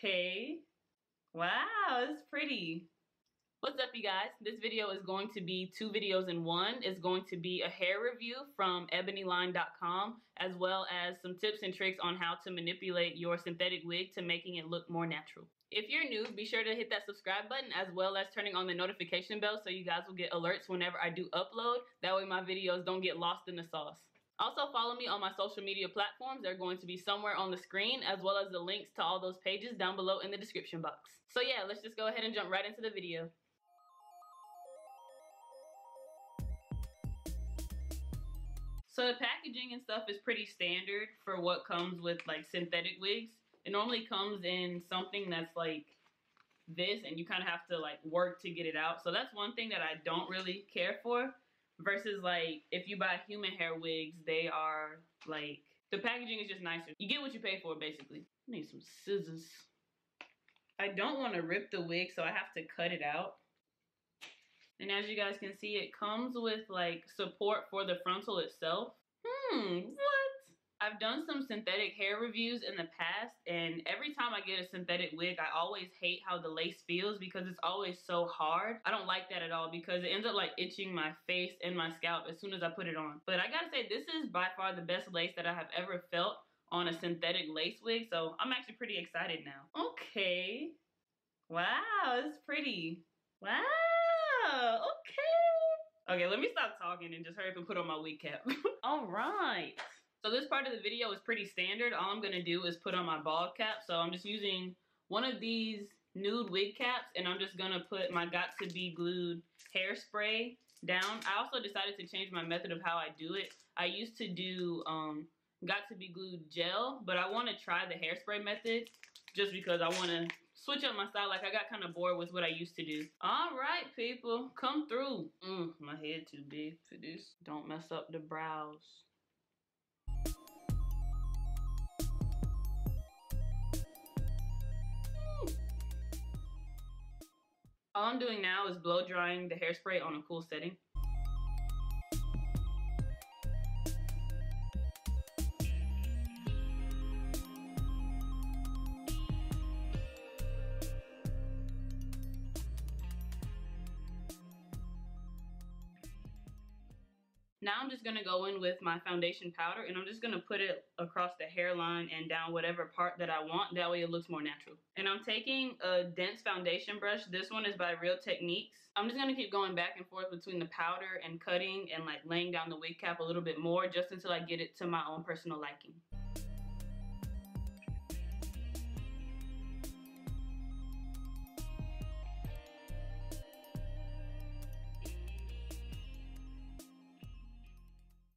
Okay. Wow, it's pretty. What's up, you guys? This video is going to be 2 videos in one. It's going to be a hair review from Ebonyline.com, as well as some tips and tricks on how to manipulate your synthetic wig to making it look more natural. If you're new, be sure to hit that subscribe button, as well as turning on the notification bell so you guys will get alerts whenever I do upload. That way my videos don't get lost in the sauce. Also, follow me on my social media platforms. They're going to be somewhere on the screen, as well as the links to all those pages down below in the description box. So yeah, let's just go ahead and jump right into the video. So the packaging and stuff is pretty standard for what comes with like synthetic wigs. It normally comes in something that's like this, and you kind of have to like work to get it out. So that's one thing that I don't really care for. Versus like if you buy human hair wigs, they are like, the packaging is just nicer. You get what you pay for, basically. I need some scissors. I don't want to rip the wig, so I have to cut it out. And as you guys can see, it comes with like support for the frontal itself. What? I've done some synthetic hair reviews in the past, and every time I get a synthetic wig, I always hate how the lace feels because it's always so hard. I don't like that at all because it ends up like itching my face and my scalp as soon as I put it on. But I gotta say, this is by far the best lace that I have ever felt on a synthetic lace wig, so I'm actually pretty excited now. Okay. Wow, it's pretty. Wow. Okay, let me stop talking and just hurry up and put on my wig cap. All right. So this part of the video is pretty standard. All I'm gonna do is put on my bald cap. So I'm just using one of these nude wig caps, and I'm just gonna put my Got To Be Glued hairspray down. I also decided to change my method of how I do it. I used to do Got To Be Glued gel, but I wanna try the hairspray method just because I wanna switch up my style. Like, I got kind of bored with what I used to do. All right, people, come through. My head too big for this. Don't mess up the brows. All I'm doing now is blow drying the hairspray on a cool setting. Now I'm just gonna go in with my foundation powder, and I'm just gonna put it across the hairline and down whatever part that I want. That way it looks more natural. And I'm taking a dense foundation brush. This one is by Real Techniques. I'm just gonna keep going back and forth between the powder and cutting and like laying down the wig cap a little bit more, just until I get it to my own personal liking.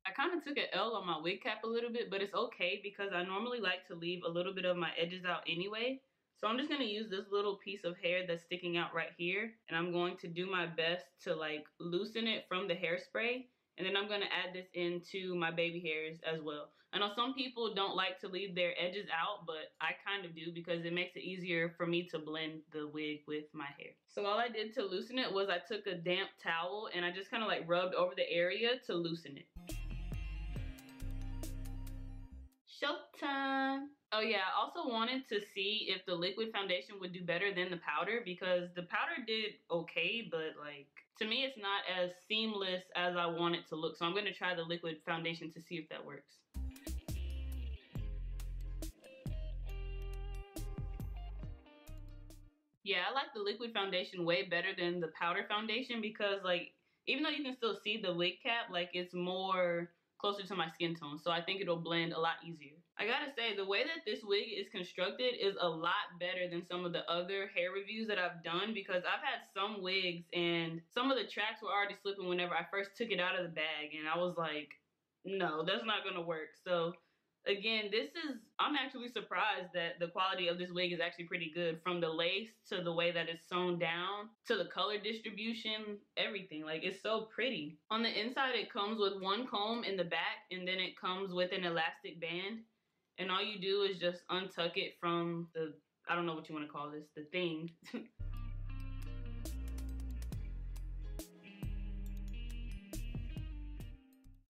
I kind of took an L on my wig cap a little bit, but it's okay because I normally like to leave a little bit of my edges out anyway. So I'm just going to use this little piece of hair that's sticking out right here, and I'm going to do my best to like loosen it from the hairspray, and then I'm going to add this into my baby hairs as well. I know some people don't like to leave their edges out, but I kind of do because it makes it easier for me to blend the wig with my hair. So all I did to loosen it was I took a damp towel and I just kind of like rubbed over the area to loosen it. Showtime. Oh yeah, I also wanted to see if the liquid foundation would do better than the powder, because the powder did okay, but like to me it's not as seamless as I want it to look. So I'm going to try the liquid foundation to see if that works. Yeah, I like the liquid foundation way better than the powder foundation because like even though you can still see the wig cap, like it's more closer to my skin tone, so I think it'll blend a lot easier. I gotta say, the way that this wig is constructed is a lot better than some of the other hair reviews that I've done, because I've had some wigs and some of the tracks were already slipping whenever I first took it out of the bag, and I was like, no, that's not gonna work. So again, I'm actually surprised that the quality of this wig is actually pretty good, from the lace to the way that it's sewn down to the color distribution, everything. Like, it's so pretty. On the inside, it comes with one comb in the back, and then it comes with an elastic band. And all you do is just untuck it from the, I don't know what you want to call this, the thing.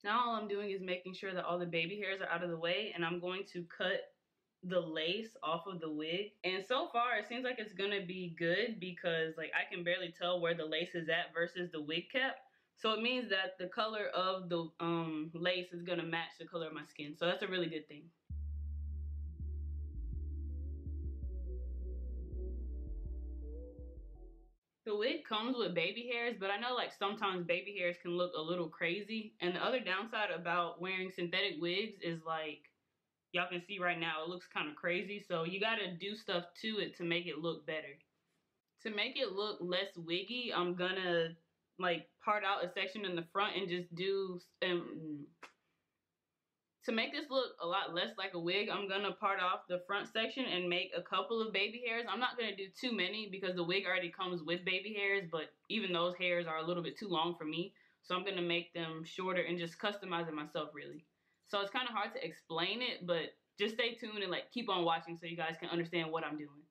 Now all I'm doing is making sure that all the baby hairs are out of the way, and I'm going to cut the lace off of the wig, and so far it seems like it's gonna be good because like I can barely tell where the lace is at versus the wig cap. So it means that the color of the lace is gonna match the color of my skin, so that's a really good thing. The wig comes with baby hairs, but I know like sometimes baby hairs can look a little crazy, and the other downside about wearing synthetic wigs is like y'all can see right now, it looks kind of crazy. So you got to do stuff to it to make it look better. To make it look less wiggy, I'm gonna like part out a section in the front and just do, to make this look a lot less like a wig, I'm gonna part off the front section and make a couple of baby hairs. I'm not gonna do too many because the wig already comes with baby hairs, but even those hairs are a little bit too long for me. So I'm gonna make them shorter and just customize it myself really. So it's kind of hard to explain it, but just stay tuned and like keep on watching so you guys can understand what I'm doing.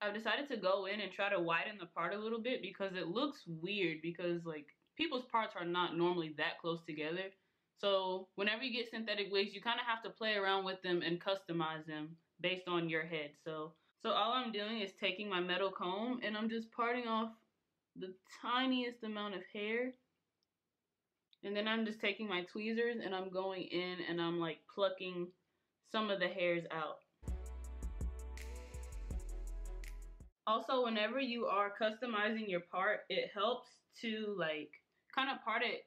I've decided to go in and try to widen the part a little bit because it looks weird because like people's parts are not normally that close together. So whenever you get synthetic wigs, you kind of have to play around with them and customize them based on your head. So all I'm doing is taking my metal comb and I'm just parting off the tiniest amount of hair. And then I'm just taking my tweezers and I'm going in and I'm like plucking some of the hairs out. Also, whenever you are customizing your part, it helps to like kind of part it,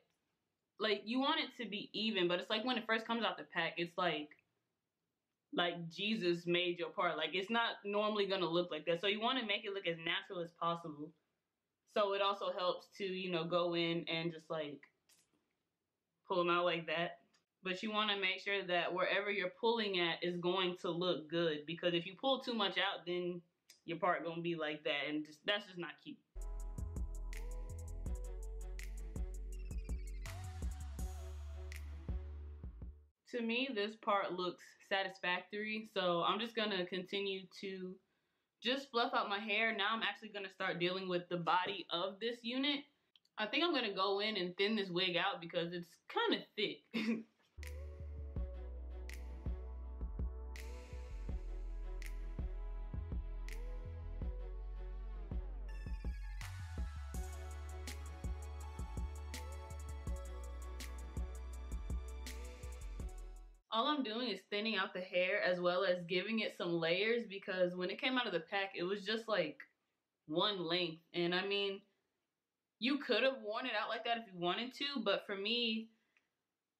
like you want it to be even, but it's like when it first comes out the pack, it's like Jesus made your part. Like it's not normally gonna look like that. So you want to make it look as natural as possible. So it also helps to, you know, go in and just like pull them out like that. But you want to make sure that wherever you're pulling at is going to look good, because if you pull too much out, then your part gonna be like that, and just that's just not cute. To me, this part looks satisfactory, so I'm just gonna continue to just fluff out my hair. Now I'm actually gonna start dealing with the body of this unit. I think I'm gonna go in and thin this wig out because it's kind of thick. All I'm doing is thinning out the hair as well as giving it some layers, because when it came out of the pack, it was just like one length. And I mean, you could have worn it out like that if you wanted to, but for me,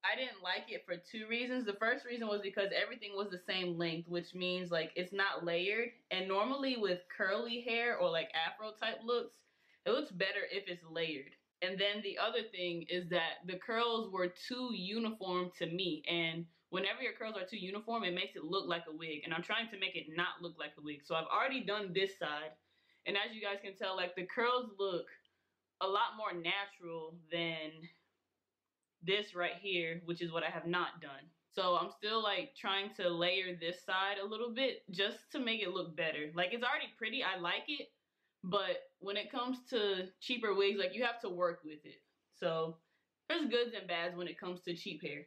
I didn't like it for two reasons. The first reason was because everything was the same length, which means like it's not layered. And normally with curly hair or like afro type looks, it looks better if it's layered. And then the other thing is that the curls were too uniform to me. And whenever your curls are too uniform, it makes it look like a wig. And I'm trying to make it not look like a wig. So I've already done this side. And as you guys can tell, like the curls look a lot more natural than this right here, which is what I have not done. So I'm still like trying to layer this side a little bit just to make it look better. Like it's already pretty, I like it, but when it comes to cheaper wigs, like you have to work with it. So there's goods and bads when it comes to cheap hair.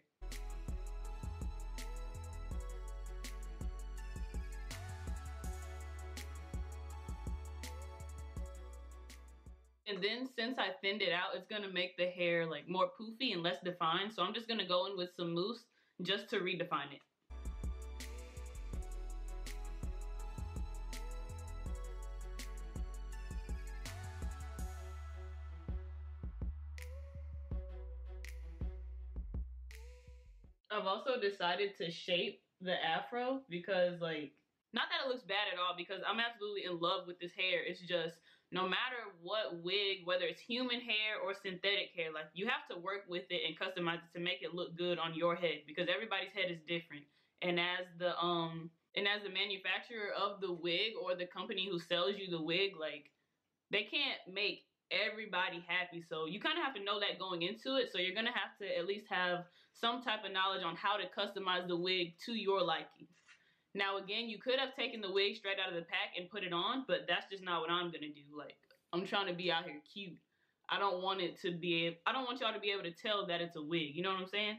And then since I thinned it out, it's gonna make the hair like more poofy and less defined. So I'm just gonna go in with some mousse just to redefine it. I've also decided to shape the afro because like, not that it looks bad at all, because I'm absolutely in love with this hair. It's just no matter what wig, whether it's human hair or synthetic hair, like you have to work with it and customize it to make it look good on your head, because everybody's head is different. And as the manufacturer of the wig or the company who sells you the wig, like they can't make everybody happy. So you kind of have to know that going into it. So you're going to have to at least have some type of knowledge on how to customize the wig to your liking. Now, again, you could have taken the wig straight out of the pack and put it on, but that's just not what I'm going to do. Like, I'm trying to be out here cute. I don't want y'all to be able to tell that it's a wig. You know what I'm saying?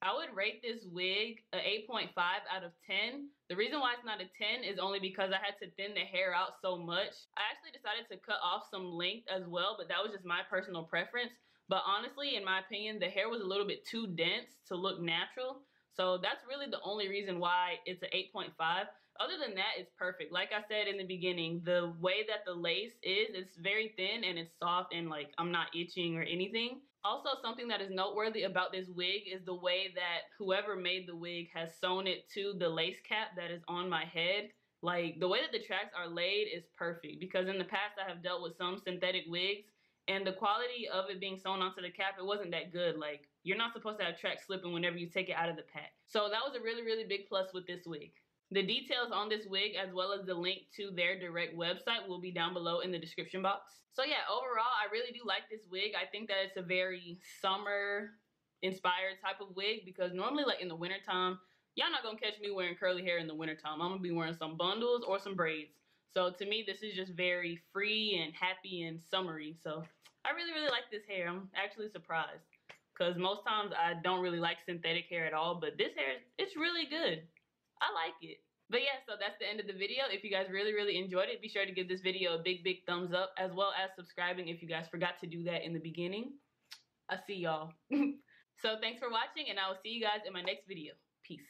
I would rate this wig a 8.5 out of 10. The reason why it's not a 10 is only because I had to thin the hair out so much. I actually decided to cut off some length as well, but that was just my personal preference. But honestly, in my opinion, the hair was a little bit too dense to look natural. So that's really the only reason why it's an 8.5. Other than that, it's perfect. Like I said in the beginning, the way that the lace is, it's very thin and it's soft, and like I'm not itching or anything. Also, something that is noteworthy about this wig is the way that whoever made the wig has sewn it to the lace cap that is on my head. Like, the way that the tracks are laid is perfect, because in the past I have dealt with some synthetic wigs and the quality of it being sewn onto the cap, it wasn't that good. Like, you're not supposed to have tracks slipping whenever you take it out of the pack. So that was a really, really big plus with this wig. The details on this wig, as well as the link to their direct website, will be down below in the description box. So yeah, overall, I really do like this wig. I think that it's a very summer inspired type of wig, because normally like in the wintertime, y'all not gonna catch me wearing curly hair in the wintertime. I'm gonna be wearing some bundles or some braids. So to me, this is just very free and happy and summery. So I really, really like this hair. I'm actually surprised, because most times I don't really like synthetic hair at all, but this hair, it's really good. I like it. But yeah, so that's the end of the video. If you guys really, really enjoyed it, be sure to give this video a big, big thumbs up, as well as subscribing if you guys forgot to do that in the beginning. I see y'all. So thanks for watching, and I will see you guys in my next video. Peace.